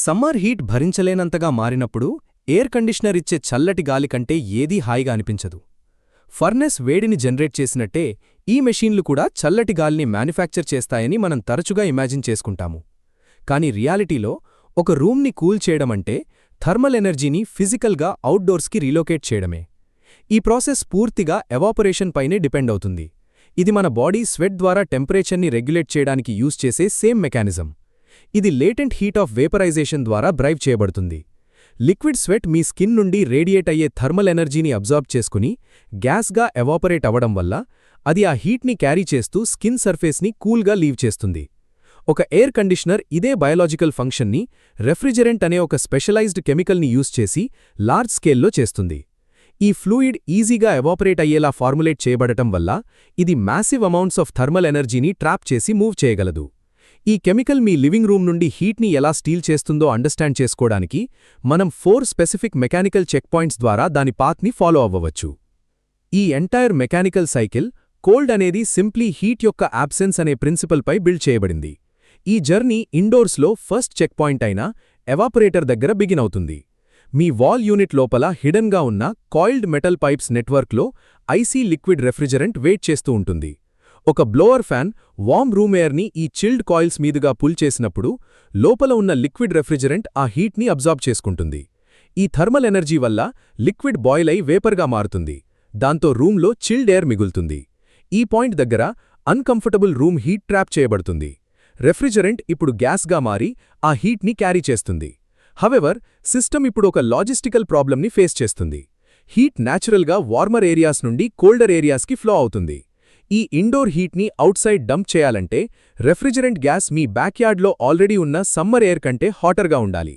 Summer heat భరించలేనంతగా మారినప్పుడు air conditioner ఇచ్చే చల్లటి గాలి కంటే ఏదీ హాయిగా అనిపించదు. ఫర్నెస్ వేడిని జనరేట్ చేసినట్టే ఈ మెషీన్లు కూడా చల్లటి గాలిని మ్యానుఫ్యాక్చర్ చేస్తాయని మనం తరచుగా ఇమాజిన్ చేసుకుంటాము. కానీ రియాలిటీలో ఒక రూమ్ని కూల్ చేయడమంటే థర్మల్ ఎనర్జీని ఫిజికల్గా అవుట్డోర్స్కి రీలోకేట్ చేయడమే. ఈ ప్రాసెస్ పూర్తిగా ఎవాపరేషన్ పైనే డిపెండ్ అవుతుంది. ఇది మన బాడీ స్వెట్ ద్వారా టెంపరేచర్ని రెగ్యులేట్ చేయడానికి యూజ్ చేసే సేమ్ మెకానిజం. ఇది లేటెంట్ హీట్ ఆఫ్ వేపరైజేషన్ ద్వారా డ్రైవ్ చేయబడుతుంది. లిక్విడ్ స్వెట్ మీ స్కిన్ నుండి రేడియేట్ అయ్యే థర్మల్ ఎనర్జీని అబ్జార్బ్ చేసుకుని గ్యాస్గా ఎవాపరేట్ అవ్వడం వల్ల అది ఆ హీట్ని క్యారీ చేస్తూ స్కిన్ సర్ఫేస్ని కూల్గా లీవ్ చేస్తుంది. ఒక ఎయిర్ కండిషనర్ ఇదే బయోలాజికల్ ఫంక్షన్ని రెఫ్రిజరెంట్ అనే ఒక స్పెషలైజ్డ్ కెమికల్ని యూజ్ చేసి లార్జ్ స్కేల్లో చేస్తుంది. ఈ ఫ్లూయిడ్ ఈజీగా ఎవాపరేట్ అయ్యేలా ఫార్ములేట్ చేయబడటం వల్ల ఇది మ్యాసివ్ అమౌంట్స్ ఆఫ్ థర్మల్ ఎనర్జీని ట్రాప్ చేసి మూవ్ చేయగలదు. ఈ కెమికల్ మీ లివింగ్ రూమ్ నుండి హీట్ని ఎలా స్టీల్ చేస్తుందో అండర్స్టాండ్ చేసుకోవడానికి మనం 4 స్పెసిఫిక్ మెకానికల్ చెక్ పాయింట్స్ ద్వారా దాని పాత్ని ఫాలో అవ్వవచ్చు. ఈ ఎంటైర్ మెకానికల్ సైకిల్ కోల్డ్ అనేది సింప్లీ హీట్ యొక్క యాబ్సెన్స్ అనే ప్రిన్సిపల్పై బిల్డ్ చేయబడింది. ఈ జర్నీ ఇండోర్స్లో ఫస్ట్ చెక్ పాయింట్ అయిన ఎవాపరేటర్ దగ్గర బిగిన్ అవుతుంది. మీ వాల్ యూనిట్ లోపల హిడెన్గా ఉన్న కాయిల్డ్ మెటల్ పైప్స్ నెట్వర్క్లో ఐసీ లిక్విడ్ రెఫ్రిజరెంట్ వెయిట్ చేస్తూ ఉంటుంది. ఒక బ్లోవర్ ఫ్యాన్ వార్మ్ రూమ్ ఎయిర్ని ఈ చిల్డ్ కాయిల్స్ మీదుగా పుల్ చేసినప్పుడు లోపల ఉన్న లిక్విడ్ రెఫ్రిజరెంట్ ఆ హీట్ని అబ్జార్బ్ చేసుకుంటుంది. ఈ థర్మల్ ఎనర్జీ వల్ల లిక్విడ్ బాయిల్ అయి వేపర్గా మారుతుంది. దాంతో రూమ్లో చిల్డ్ ఎయిర్ మిగులుతుంది. ఈ పాయింట్ దగ్గర అన్కంఫర్టబుల్ రూమ్ హీట్ ట్రాప్ చేయబడుతుంది. రెఫ్రిజరెంట్ ఇప్పుడు గ్యాస్గా మారి ఆ హీట్ని క్యారీ చేస్తుంది. హవెవర్ సిస్టమ్ ఇప్పుడు ఒక లాజిస్టికల్ ప్రాబ్లమ్ని ఫేస్ చేస్తుంది. హీట్ న్యాచురల్గా వార్మర్ ఏరియాస్ నుండి కోల్డర్ ఏరియాస్కి ఫ్లో అవుతుంది. ఈ ఇండోర్ హీట్ని అవుట్సైడ్ డంప్ చేయాలంటే రెఫ్రిజరెంట్ గ్యాస్ మీ బ్యాక్యార్డ్లో ఆల్రెడీ ఉన్న సమ్మర్ ఎయిర్ కంటే హాటర్గా ఉండాలి.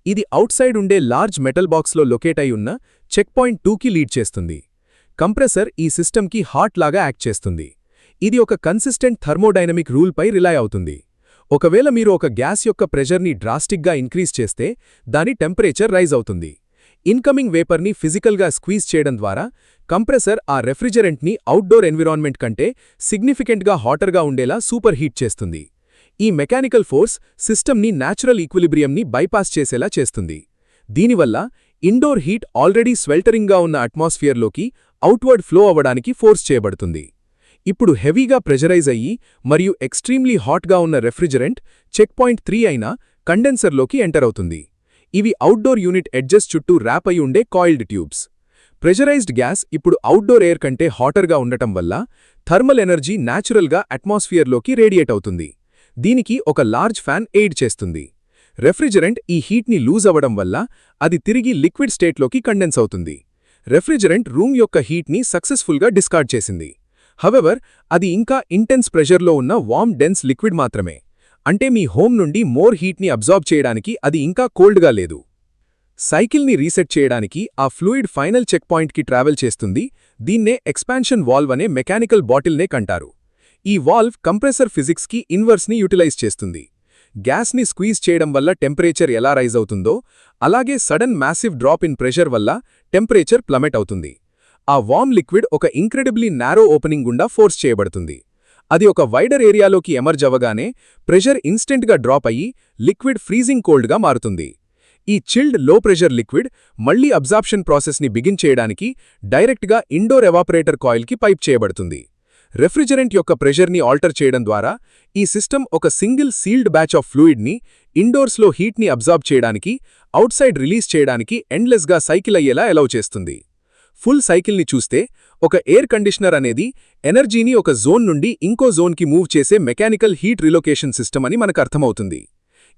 ఇది అవుట్సైడ్ ఉండే లార్జ్ మెటల్ బాక్స్లో లొకేట్ అయి ఉన్న చెక్ పాయింట్ 2కి లీడ్ చేస్తుంది. కంప్రెసర్ ఈ సిస్టమ్కి హాట్ లాగా యాక్ట్ చేస్తుంది. ఇది ఒక కన్సిస్టెంట్ థర్మోడైనమిక్ రూల్పై రిలై అవుతుంది. ఒకవేళ మీరు ఒక గ్యాస్ యొక్క ప్రెషర్ని డ్రాస్టిక్గా ఇంక్రీజ్ చేస్తే దాని టెంపరేచర్ రైజ్ అవుతుంది. ఇన్కమింగ్ వేపర్ని ఫిజికల్గా స్క్వీజ్ చేయడం ద్వారా కంప్రెసర్ ఆ రెఫ్రిజరెంట్ని అవుట్డోర్ ఎన్విరాన్మెంట్ కంటే సిగ్నిఫికెంట్గా హాటర్గా ఉండేలా సూపర్ హీట్ చేస్తుంది. ఈ మెకానికల్ ఫోర్స్ సిస్టమ్ని న్యాచురల్ ఈక్విలిబ్రియంని బైపాస్ చేసేలా చేస్తుంది. దీనివల్ల ఇండోర్ హీట్ ఆల్రెడీ స్వెల్టరింగ్గా ఉన్న అట్మాస్ఫియర్లోకి అవుట్వర్డ్ ఫ్లో అవ్వడానికి ఫోర్స్ చేయబడుతుంది. ఇప్పుడు హెవీగా ప్రెజరైజ్ అయ్యి మరియు ఎక్స్ట్రీమ్లీ హాట్గా ఉన్న రెఫ్రిజరెంట్ చెక్ పాయింట్ 3 అయిన కండెన్సర్లోకి ఎంటర్ అవుతుంది. ఇవి అవుట్డోర్ యూనిట్ ఎడ్జెస్ చుట్టూ ర్యాప్ అయి ఉండే కాయిల్డ్ ట్యూబ్స్. ప్రెజరైజ్డ్ గ్యాస్ ఇప్పుడు అవుట్డోర్ ఎయిర్ కంటే హాటర్గా ఉండటం వల్ల థర్మల్ ఎనర్జీ న్యాచురల్గా అట్మాస్ఫియర్లోకి రేడియేట్ అవుతుంది. దీనికి ఒక లార్జ్ ఫ్యాన్ ఎయిడ్ చేస్తుంది. రెఫ్రిజరెంట్ ఈ హీట్ని లూజ్ అవ్వడం వల్ల అది తిరిగి లిక్విడ్ స్టేట్లోకి కండెన్స్ అవుతుంది. రెఫ్రిజరెంట్ రూమ్ యొక్క హీట్ని సక్సెస్ఫుల్గా డిస్కార్డ్ చేసింది. హవెవర్ అది ఇంకా ఇంటెన్స్ ప్రెషర్లో ఉన్న వార్మ్ డెన్స్ లిక్విడ్ మాత్రమే. అంటే మీ హోమ్ నుండి మోర్ హీట్ని అబ్జార్బ్ చేయడానికి అది ఇంకా కోల్డ్గా లేదు. సైకిల్ని రీసెట్ చేయడానికి ఆ ఫ్లూయిడ్ ఫైనల్ చెక్ పాయింట్కి ట్రావెల్ చేస్తుంది. దీన్నే ఎక్స్పాన్షన్ వాల్వ్ అనే మెకానికల్ బాటిల్నే కంటారు. ఈ వాల్వ్ కంప్రెసర్ ఫిజిక్స్కి ఇన్వర్స్ని యూటిలైజ్ చేస్తుంది. గ్యాస్ని స్క్వీజ్ చేయడం వల్ల టెంపరేచర్ ఎలా రైజ్ అవుతుందో అలాగే sudden massive drop in pressure వల్ల టెంపరేచర్ ప్లమెట్ అవుతుంది. ఆ వార్మ్ లిక్విడ్ ఒక ఇంక్రెడిబ్లీ నారో ఓపెనింగ్ గుండా ఫోర్స్ చేయబడుతుంది. అది ఒక వైడర్ ఏరియాలోకి ఎమర్జ్ అవ్వగానే ప్రెషర్ ఇన్స్టెంట్గా డ్రాప్ అయ్యి లిక్విడ్ ఫ్రీజింగ్ కోల్డ్గా మారుతుంది. ఈ చిల్డ్ లో ప్రెషర్ లిక్విడ్ మళ్లీ అబ్జార్ప్షన్ ప్రాసెస్ని బిగిన్ చేయడానికి డైరెక్ట్గా ఇండోర్ ఎవాపరేటర్ కాయిల్కి పైప్ చేయబడుతుంది. రెఫ్రిజరెంట్ యొక్క ప్రెషర్ని ఆల్టర్ చేయడం ద్వారా ఈ సిస్టమ్ ఒక సింగిల్ సీల్డ్ బ్యాచ్ ఆఫ్ ఫ్లూయిడ్ని ఇండోర్స్లో హీట్ని అబ్జార్బ్ చేయడానికి అవుట్సైడ్ రిలీజ్ చేయడానికి ఎండ్లెస్గా సైకిల్ అయ్యేలా అలౌ చేస్తుంది. ఫుల్ సైకిల్ని చూస్తే ఒక ఎయిర్ కండిషనర్ అనేది ఎనర్జీని ఒక జోన్ నుండి ఇంకో జోన్కి మూవ్ చేసే మెకానికల్ హీట్ రిలోకేషన్ సిస్టమ్ అని మనకు అర్థమవుతుంది.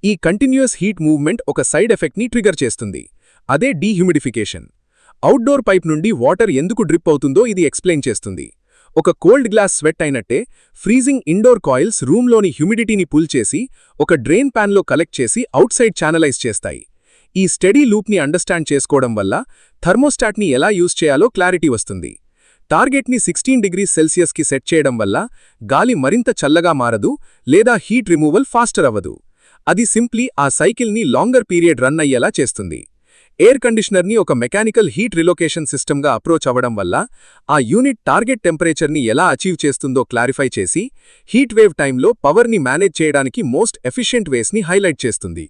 ఈ కంటిన్యూయస్ హీట్ మూవ్మెంట్ ఒక సైడ్ ఎఫెక్ట్ని ట్రిగర్ చేస్తుంది. అదే డీహ్యూమిడిఫికేషన్. అవుట్డోర్ పైప్ నుండి వాటర్ ఎందుకు డ్రిప్ అవుతుందో ఇది ఎక్స్ప్లెయిన్ చేస్తుంది. ఒక కోల్డ్ గ్లాస్ స్వెట్ అయినట్టే ఫ్రీజింగ్ ఇండోర్ కాయిల్స్ రూమ్లోని హ్యూమిడిటీని పుల్ చేసి ఒక డ్రెయిన్ ప్యాన్లో కలెక్ట్ చేసి అవుట్సైడ్ ఛానలైజ్ చేస్తాయి. ఈ స్టెడీ లూప్ని అండర్స్టాండ్ చేసుకోవడం వల్ల థర్మోస్టాట్ని ఎలా యూజ్ చేయాలో క్లారిటీ వస్తుంది. టార్గెట్ని 16 డిగ్రీస్ సెల్సియస్కి సెట్ చేయడం వల్ల గాలి మరింత చల్లగా మారదు లేదా హీట్ రిమూవల్ ఫాస్టర్ అవ్వదు. అది సింప్లీ ఆ సైకిల్ని లాంగర్ పీరియడ్ రన్ అయ్యేలా చేస్తుంది. ఎయిర్ కండిషనర్ని ఒక మెకానికల్ హీట్ రిలోకేషన్ సిస్టమ్గా అప్రోచ్ అవ్వడం వల్ల ఆ యూనిట్ టార్గెట్ టెంపరేచర్ని ఎలా అచీవ్ చేస్తుందో క్లారిఫై చేసి హీట్ వేవ్ టైంలో పవర్ని మేనేజ్ చేయడానికి మోస్ట్ ఎఫిషియెంట్ వేస్ని హైలైట్ చేస్తుంది.